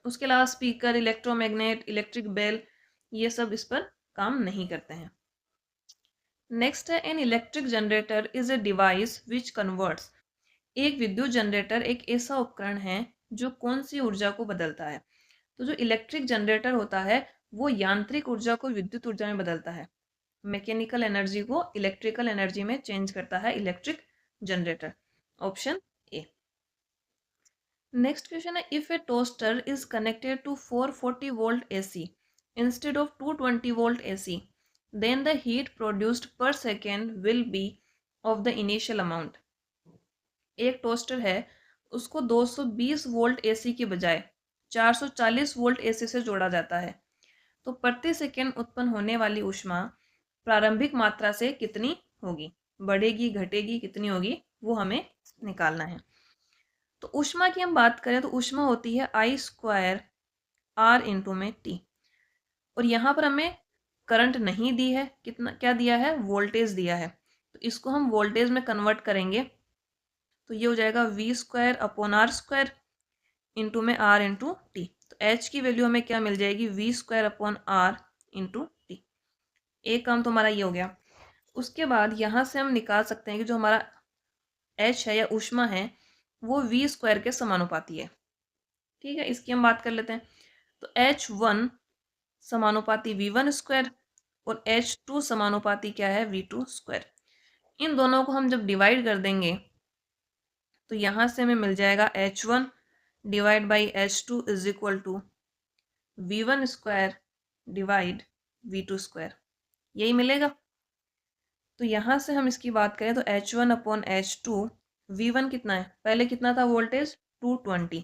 उसके अलावा स्पीकर, इलेक्ट्रोमैग्नेट, इलेक्ट्रिक बेल, ये सब इस पर काम नहीं करते हैं। नेक्स्ट है an electric generator is a device which converts, एक विद्युत जनरेटर एक ऐसा उपकरण है जो कौन सी ऊर्जा को बदलता है? तो जो इलेक्ट्रिक जनरेटर होता है वो यांत्रिक ऊर्जा को विद्युत ऊर्जा में बदलता है, मैकेनिकल एनर्जी को इलेक्ट्रिकल एनर्जी में चेंज करता है इलेक्ट्रिक जनरेटर, ऑप्शन ए। नेक्स्ट क्वेश्चन है if a toaster is connected to 440 volt AC instead of 220 volt AC, then the heat produced per second will be of the initial amount. एक toaster है, उसको 220 volt AC की बजाय 440 volt AC से जोड़ा जाता है, तो प्रति सेकेंड उत्पन्न होने वाली ऊष्मा प्रारंभिक मात्रा से कितनी होगी? बढ़ेगी, घटेगी, कितनी होगी? वो हमें निकालना है। तो ऊष्मा की हम बात करें तो ऊष्मा होती है I स्क्वायर R इंटू में T। और यहाँ पर हमें करंट नहीं दी है, कितना क्या दिया है, वोल्टेज दिया है। तो इसको हम वोल्टेज में कन्वर्ट करेंगे तो ये हो जाएगा V square upon R square into में R इंटू टी। तो H की वैल्यू हमें क्या मिल जाएगी, V square upon R into T. एक काम तो हमारा ये हो गया। उसके बाद यहाँ से हम निकाल सकते हैं कि जो हमारा H है या ऊष्मा है वो V स्क्वायर के समानुपाती है। ठीक है, इसकी हम बात कर लेते हैं। तो H1 समानुपाती V1 स्क्वायर और H2 समानुपाती क्या है, V2 स्क्वायर। इन दोनों को हम जब डिवाइड कर देंगे तो यहाँ से हमें मिल जाएगा H1 divide by H2 is equal to V1 square divide V2 square, यही मिलेगा। तो यहाँ से हम इसकी बात करें तो H1 अपॉन H2, V1 कितना है, पहले कितना था वोल्टेज 220,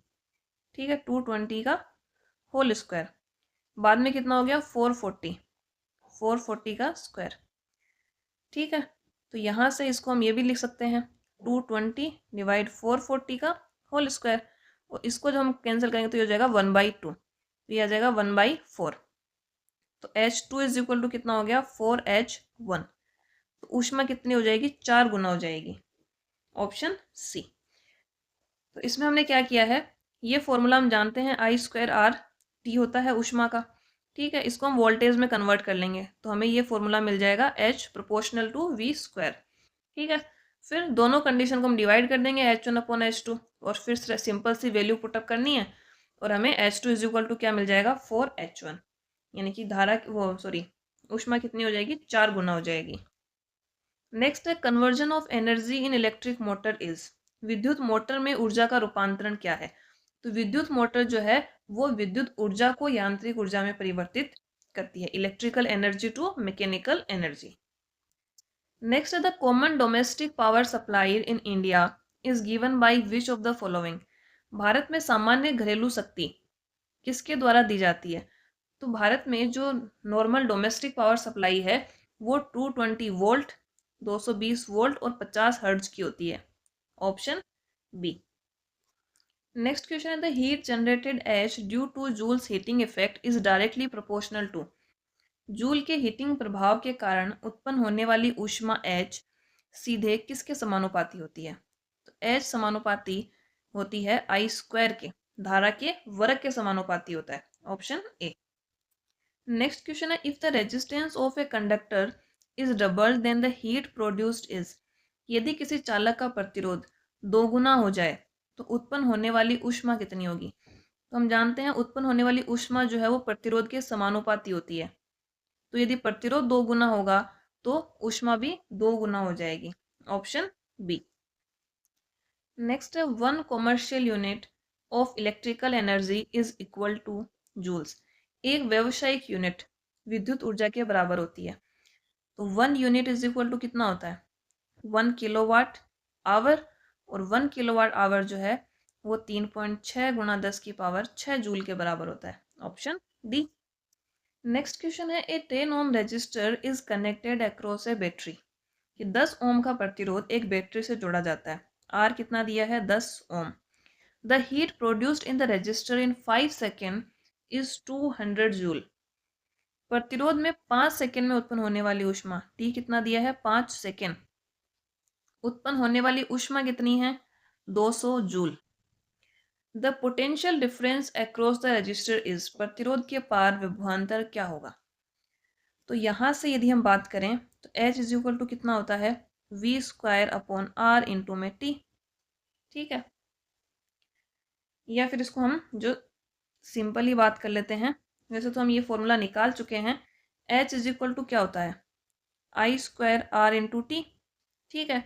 ठीक है, 220 का होल स्क्वायर, बाद में कितना हो गया 440, 440 का स्क्वायर। ठीक है, तो यहाँ से इसको हम ये भी लिख सकते हैं 220 डिवाइड 440 का होल स्क्वायर, और इसको जब हम कैंसिल करेंगे तो ये हो जाएगा 1/2, तो ये आ जाएगा 1/4। तो H2 इज इक्वल टू कितना हो गया 4H1। तो ऊष्मा कितनी हो जाएगी, 4 गुना हो जाएगी, ऑप्शन सी। तो इसमें हमने क्या किया है, ये फॉर्मूला हम जानते हैं I स्क्वायर R T होता है ऊष्मा का। ठीक है, इसको हम वोल्टेज में कन्वर्ट कर लेंगे तो हमें ये फॉर्मूला मिल जाएगा H proportional to V square. ठीक है, फिर दोनों कंडीशन को हम डिवाइड कर देंगे H1 अपॉन H2 और फिर सिंपल सी वैल्यू पुटअप करनी है और हमें H2 इज इक्वल टू क्या मिल जाएगा 4H1, यानी कि धारा वो सॉरी ऊष्मा कितनी हो जाएगी, 4 गुना हो जाएगी। नेक्स्ट है conversion of energy in electric motor is, विद्युत मोटर में ऊर्जा का रूपांतरण क्या है। तो विद्युत मोटर जो है वो विद्युत ऊर्जा को यांत्रिक ऊर्जा में परिवर्तित करती है, electrical energy to mechanical energy. Next है the common domestic power supplied in India is given by which of the following, Bharat में सामान्य घरेलू शक्ति किसके द्वारा दी जाती है। तो भारत में जो नॉर्मल डोमेस्टिक पावर सप्लाई है वो 220 वोल्ट, 220 वोल्ट और 50 हर्ट्ज की होती है, ऑप्शन बी। नेक्स्ट क्वेश्चन है the heat generated H due to joule's heating effect is directly proportional to, joule के हीटिंग प्रभाव के कारण उत्पन्न होने वाली ऊष्मा एच सीधे किसके समानुपाती होती है। तो एच समानुपाती होती है आई स्क्वायर के, धारा के वर्ग के समानुपाती होता है, ऑप्शन ए। नेक्स्ट क्वेश्चन है if the resistance of a conductor is double then the heat produced is, यदि किसी चालक का प्रतिरोध दोगुना हो जाए तो उत्पन्न होने वाली ऊष्मा कितनी होगी। तो हम जानते हैं उत्पन्न होने वाली ऊष्मा जो है वो प्रतिरोध के समानुपाती होती है, तो यदि प्रतिरोध 2 गुना होगा तो ऊष्मा भी 2 गुना हो जाएगी, ऑप्शन बी। नेक्स्ट है 1 commercial unit of electrical energy is equal to joules, एक व्यवसायिक यूनिट विद्युत ऊर्जा के बराबर होती है। तो 1 यूनिट इज इक्वल टू कितना होता है 1 किलोवाट आवर, और 1 किलोवाट आवर जो है वो 3.6 गुणा 10 की पावर 6 जूल के बराबर होता है, ऑप्शन डी। नेक्स्ट क्वेश्चन है a 10 ohm resistor is connected across a battery, कि 10 ओम का प्रतिरोध एक बैटरी से जोड़ा जाता है, आर कितना दिया है 10 ohm. The heat produced in the resistor in 5 second is 200 joule, प्रतिरोध में 5 सेकेंड में उत्पन्न होने वाली ऊष्मा टी कितना दिया है 5 सेकेंड, उत्पन्न होने वाली ऊष्मा कितनी है 200 joule. The potential difference across the register is, प्रतिरोध के पार विभवांतर क्या होगा। तो यहाँ से यदि हम बात करें तो H इज इक्वल टू कितना होता है V square upon R into में T। ठीक है, या फिर इसको हम जो सिंपली बात कर लेते हैं, वैसे तो हम ये फॉर्मूला निकाल चुके हैं। H इज इक्वल टू क्या होता है I square R into T. ठीक है,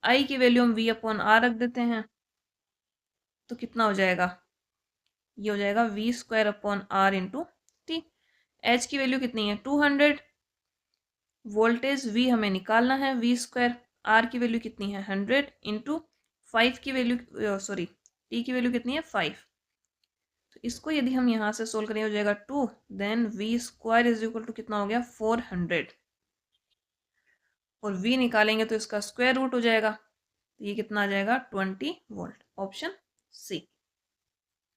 I की वैल्यू हम V अपॉन R रख देते हैं तो कितना हो जाएगा, ये हो जाएगा V square upon R into T. H की वैल्यू कितनी है 200, वोल्टेज V हमें निकालना है V स्क्वायर, R की वैल्यू कितनी है 100 इंटू 5 की वैल्यू सॉरी T की वैल्यू कितनी है 5। तो इसको यदि हम यहाँ से सोल्व करें हो जाएगा 2, then V square is equal to कितना हो गया 400, और V निकालेंगे तो इसका स्क्वायर रूट हो जाएगा, तो ये कितना आ जाएगा 20 volt, option c.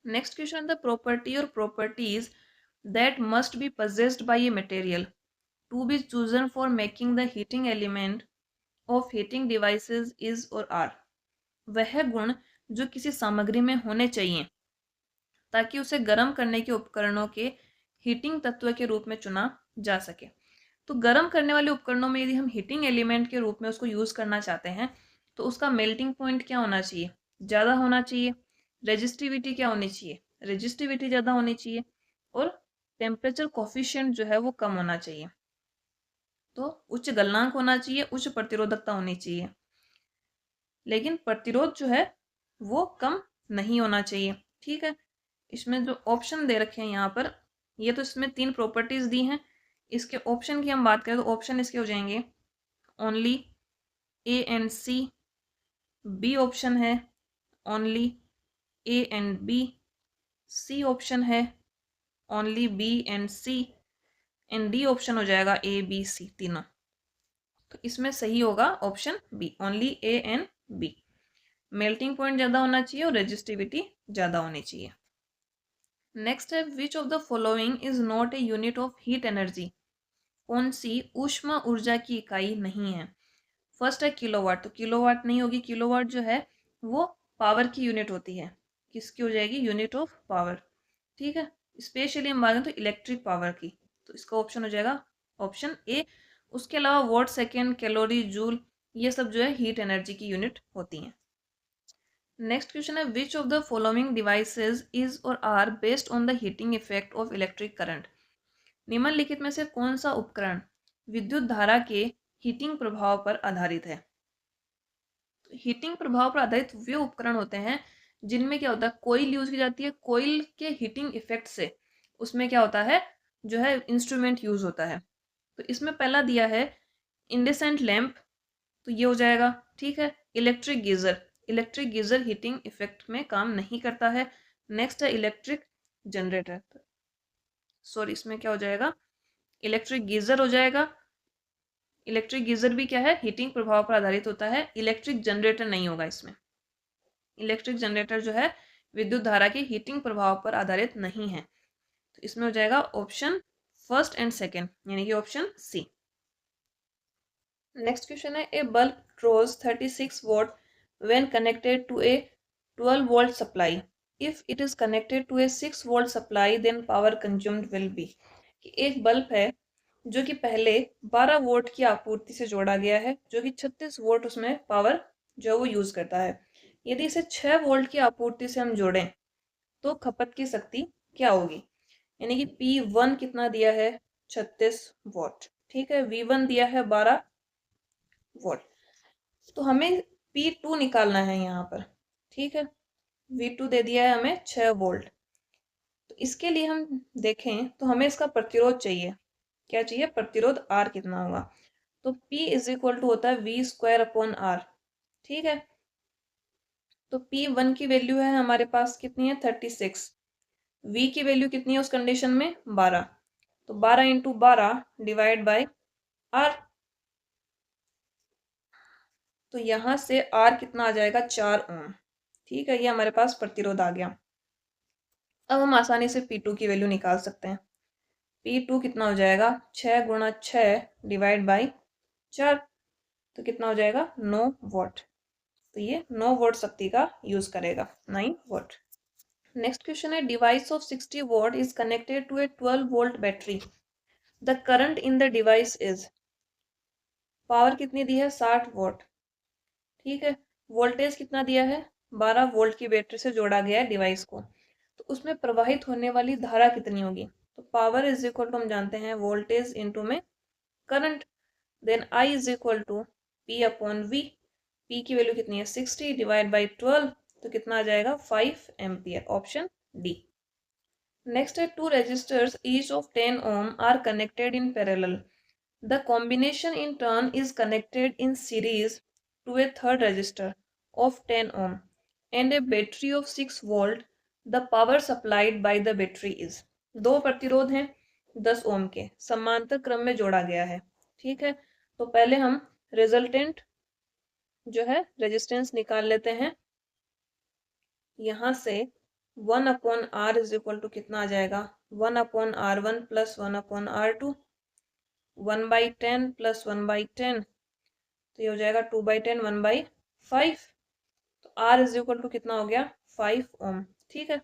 Next question, the property और properties that must be possessed by a material to be chosen for making the heating element of heating devices is or are। वह गुण जो किसी सामग्री में होने चाहिए ताकि उसे गर्म करने के उपकरणों के हीटिंग तत्व के रूप में चुना जा सके। तो गर्म करने वाले उपकरणों में यदि हम हीटिंग एलिमेंट के रूप में उसको यूज़ करना चाहते हैं तो उसका मेल्टिंग पॉइंट क्या होना चाहिए, ज़्यादा होना चाहिए। रेजिस्टिविटी क्या होनी चाहिए, रेजिस्टिविटी ज़्यादा होनी चाहिए। और टेम्परेचर कोफिशिएंट जो है वो कम होना चाहिए। तो उच्च गलनांक होना चाहिए, उच्च प्रतिरोधकता होनी चाहिए, लेकिन प्रतिरोध जो है वो कम नहीं होना चाहिए। ठीक है, इसमें जो ऑप्शन दे रखे हैं यहाँ पर, ये तो इसमें 3 प्रॉपर्टीज दी हैं। इसके ऑप्शन की हम बात करें तो ऑप्शन इसके हो जाएंगे only A and c, b option है only A and b, c option है only b and c, and d option हो जाएगा ए बी सी तीनों। तो इसमें सही होगा option B, only A and B. Melting point ज़्यादा होना चाहिए और रेजिस्टिविटी ज़्यादा होनी चाहिए। नेक्स्ट है, which of the following is not a unit of heat energy. कौन सी ऊष्मा ऊर्जा की इकाई नहीं है। फर्स्ट है किलोवाट, तो किलोवाट नहीं होगी। किलोवाट जो है वो पावर की यूनिट होती है। किसकी हो जाएगी, यूनिट ऑफ पावर। ठीक है, स्पेशली हम बात करें तो इलेक्ट्रिक पावर की, तो इसका ऑप्शन हो जाएगा ऑप्शन ए। उसके अलावा वॉट, सेकेंड, कैलोरी, जूल, ये सब जो है हीट एनर्जी की यूनिट होती हैं। नेक्स्ट क्वेश्चन है, which of the following devices is और are based on the heating effect of electric current. निम्नलिखित में से कौन सा उपकरण विद्युत धारा के हीटिंग प्रभाव पर आधारित है। तो हीटिंग प्रभाव पर आधारित वे उपकरण होते हैं जिनमें क्या होता है, कोयल यूज की जाती है। कोयल के हीटिंग इफेक्ट से उसमें क्या होता है, जो है इंस्ट्रूमेंट यूज होता है। तो इसमें पहला दिया है इंडेसेंट लैंप, तो ये हो जाएगा। ठीक है, electric geyser, electric geyser heating effect में काम नहीं करता है। नेक्स्ट है इलेक्ट्रिक जनरेटर, सॉरी इसमें क्या हो जाएगा, इलेक्ट्रिक गीजर हो जाएगा। इलेक्ट्रिक गीजर भी क्या है, हीटिंग प्रभाव पर आधारित होता है। इलेक्ट्रिक जनरेटर नहीं होगा इसमें। इलेक्ट्रिक जनरेटर जो है विद्युत धारा के हीटिंग प्रभाव पर आधारित नहीं है। तो इसमें हो जाएगा ऑप्शन फर्स्ट एंड सेकेंड, यानी कि ऑप्शन सी। नेक्स्ट क्वेश्चन है, a bulb draws 36 watt when connected to a 12 volt supply. If it is connected to a 6 volt supply then power consumed will be. कि एक bulb है जो कि पहले 12 volt की आपूर्ति से जोड़ा गया है, जो कि 36 वोल्ट उसमें पावर जो है वो यूज करता है। यदि इसे 6 वोल्ट की आपूर्ति से हम जोड़ें तो खपत की शक्ति क्या होगी। यानी कि P1 कितना दिया है, 36 वोल्ट। ठीक है, V1 दिया है 12 वोल्ट, तो हमें P2 निकालना है यहाँ पर। ठीक है, V2 दे दिया है हमें 6 वोल्ट। तो इसके लिए हम देखें तो हमें इसका प्रतिरोध चाहिए। क्या चाहिए, प्रतिरोध R कितना होगा। तो P इज इक्वल टू होता है V स्क्वायर अपॉन R। ठीक है, तो P1 की वैल्यू है हमारे पास कितनी है, 36। V की वैल्यू कितनी है उस कंडीशन में, 12। तो 12 इंटू 12 डिवाइड बाई R। तो यहां से R कितना आ जाएगा, 4 ओम। ठीक है, ये हमारे पास प्रतिरोध आ गया। अब हम आसानी से P2 की वैल्यू निकाल सकते हैं। P2 कितना हो जाएगा, 6 गुणा 6 डिवाइड बाई 4, तो कितना हो जाएगा, 9 वोल्ट। तो ये 9 वोल्ट शक्ति का यूज करेगा, 9 वोल्ट। नेक्स्ट क्वेश्चन है, device of 60 volt is connected to a 12 volt battery. The current in the device is. Power कितनी दी है, 60 वोल्ट। ठीक है, वोल्टेज कितना दिया है, 12 वोल्ट की बैटरी से जोड़ा गया है डिवाइस को। तो उसमें प्रवाहित होने वाली धारा कितनी होगी। तो पावर इज इक्वल टू हम जानते हैं वोल्टेज इंटू में current, then I is equal to P upon V. P की वैल्यू कितनी है, 60 डिवाइड बाई 12, तो कितना आ जाएगा, 5 एम्पियर, ऑप्शन डी। नेक्स्ट है, 2 resistors each of 10 ohm are connected in parallel. The combination in turn is connected in series to a third resistor of 10 ohm and a battery of 6 volt. The power supplied by the battery is। दो प्रतिरोध हैं 10 ओम के, समांतर क्रम में जोड़ा गया है। ठीक है, तो पहले हम रिजल्टेंट जो है रेजिस्टेंस निकाल लेते हैं। यहाँ से 1/r इज इक्वल टू कितना आ जाएगा, 1/r1 प्लस 1/r2, 1/10 प्लस 1/10, तो ये हो जाएगा 2/10, 1/5। तो r इज इक्वल टू कितना हो गया, 5 ओम। ठीक है,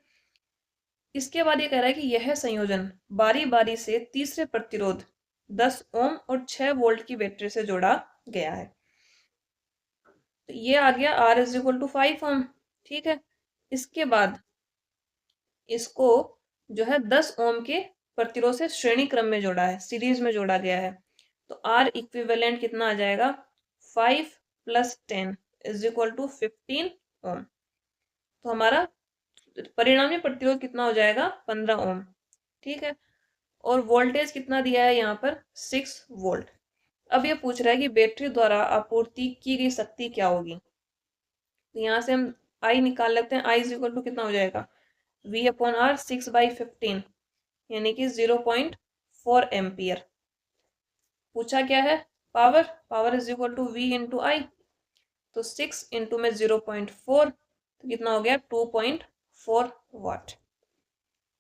इसके बाद ये कह रहा है कि यह संयोजन बारी बारी से तीसरे प्रतिरोध 10 ओम और 6 वोल्ट की बैटरी से जोड़ा गया है। तो ये आ गया r इज इक्वल टू 5 ओम। ठीक है, इसके बाद इसको जो है 10 ओम के प्रतिरोध से श्रेणी क्रम में जोड़ा है, सीरीज में जोड़ा गया है। तो R इक्विवेलेंट कितना आ जाएगा, 5 प्लस 10 इज इक्वल टू 15 ओम। तो हमारा परिणामी प्रतिरोध कितना हो जाएगा, 15 ओम। ठीक है, और वोल्टेज कितना दिया है यहाँ पर, 6 वोल्ट। अब ये पूछ रहा है कि बैटरी द्वारा आपूर्ति की गई शक्ति क्या होगी। तो यहाँ से हम I निकाल लेते हैं। I इज इक्वल टू कितना हो जाएगा, V/R 6/15 यानी कि 0.4 एम्पियर। पूछा क्या है, power, power is equal to V into I. तो 6 इंटू में 0.4, तो कितना हो गया, 2.4 वाट।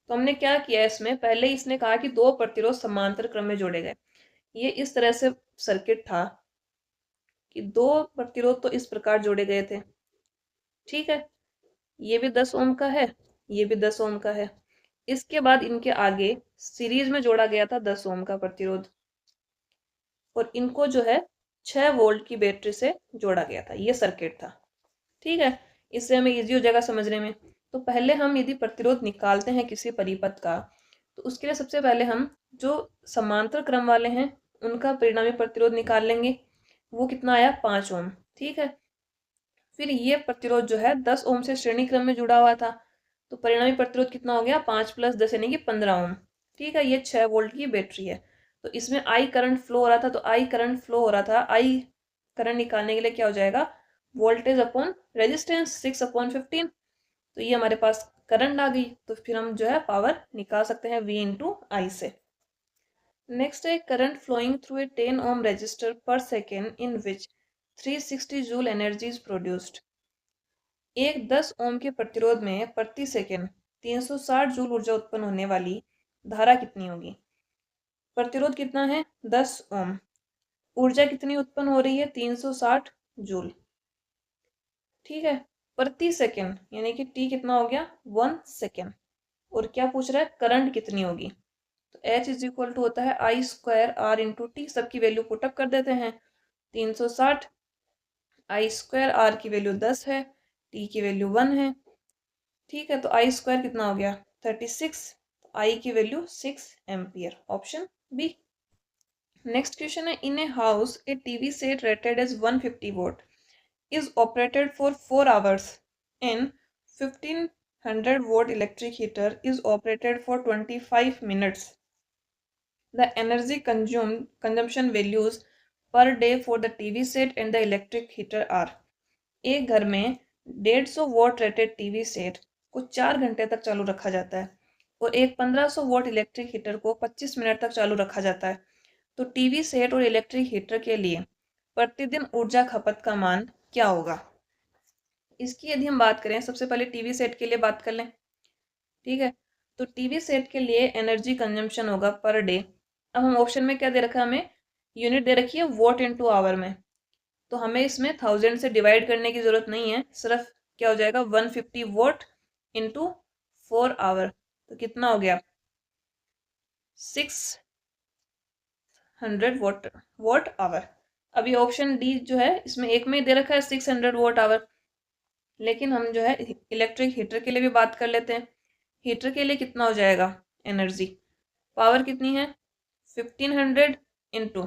तो हमने क्या किया इसमें, पहले इसने कहा कि दो प्रतिरोध समांतर क्रम में जोड़े गए। ये इस तरह से सर्किट था कि दो प्रतिरोध तो इस प्रकार जोड़े गए थे। ठीक है, ये भी 10 ओम का है, ये भी 10 ओम का है। इसके बाद इनके आगे सीरीज में जोड़ा गया था 10 ओम का प्रतिरोध, और इनको जो है 6 वोल्ट की बैटरी से जोड़ा गया था। ये सर्किट था। ठीक है, इससे हमें इजी हो जाएगा समझने में। तो पहले हम यदि प्रतिरोध निकालते हैं किसी परिपथ का, तो उसके लिए सबसे पहले हम जो समांतर क्रम वाले हैं उनका परिणामी प्रतिरोध निकाल लेंगे। वो कितना आया, 5 ओम। ठीक है, फिर ये प्रतिरोध जो है 10 ओम से श्रेणी क्रम में जुड़ा हुआ था, तो परिणामी प्रतिरोध कितना हो गया, 5 प्लस 10 यानी कि 15 ओम। ठीक है, ये 6 वोल्ट की बैटरी है। तो इसमें आई करंट फ्लो हो रहा था, तो आई करंट फ्लो हो रहा था, आई करंट निकालने के लिए क्या हो जाएगा, वोल्टेज अपॉन रेजिस्टेंस 6/15। तो ये हमारे पास करंट आ गई, तो फिर हम जो है पावर निकाल सकते हैं V इंटू आई से। नेक्स्ट है current flowing through a 10 ohm resistor पर second in which 360 joule energy is produced. एक 10 ओम के प्रतिरोध में प्रति सेकेंड 360 जूल ऊर्जा उत्पन्न होने वाली धारा कितनी होगी। प्रतिरोध कितना है, 10 ओम, ऊर्जा कितनी उत्पन्न हो रही है, 360 जूल। ठीक है, प्रति सेकेंड यानी कि t कितना हो गया, 1 सेकेंड। और क्या पूछ रहा है, करंट कितनी होगी। तो H इज इक्वल टू होता है I square R into T. सबकी वैल्यू पुटअप कर देते हैं। 360, I स्क्वायर R की वैल्यू 10 है, T की वैल्यू 1 है। ठीक है, तो I स्क्वायर कितना हो गया, 36, I की value 6 ampere, option B. Next question है, in a house a TV set rated as 150 watt is operated for 4 hours and 1500 watt electric heater is operated for 25 minutes. The energy consumption values per day for the TV set and the electric heater are। एक घर में 150 what rated TV set को 4 घंटे तक चालू रखा जाता है और एक 1500 वॉट इलेक्ट्रिक हीटर को 25 मिनट तक चालू रखा जाता है। तो टीवी सेट और इलेक्ट्रिक हीटर के लिए प्रतिदिन ऊर्जा खपत का मान क्या होगा। इसकी यदि हम बात करें, सबसे पहले टीवी सेट के लिए बात कर लें। ठीक है, तो टीवी सेट के लिए एनर्जी कंजम्पशन होगा पर डे। अब हम ऑप्शन में क्या दे रखा है, हमें यूनिट दे रखी है वॉट इंटू आवर में, तो हमें इसमें 1000 से डिवाइड करने की जरूरत नहीं है, सिर्फ क्या हो जाएगा 150 वॉट इंटू 4 आवर, तो कितना हो गया 600 वॉट आवर। अब ये ऑप्शन डी जो है इसमें एक में ही दे रखा है 600 वॉट आवर, लेकिन हम जो है इलेक्ट्रिक हीटर के लिए भी बात कर लेते हैं। हीटर के लिए कितना हो जाएगा एनर्जी, पावर कितनी है 1500 इंटू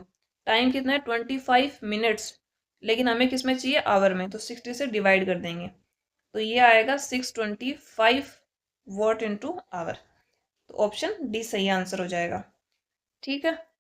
टाइम कितना है 25 मिनट्स, लेकिन हमें किस में चाहिए आवर में, तो 60 से डिवाइड कर देंगे, तो ये आएगा 625 वॉट इंटू आवर। तो ऑप्शन डी सही आंसर हो जाएगा। ठीक है।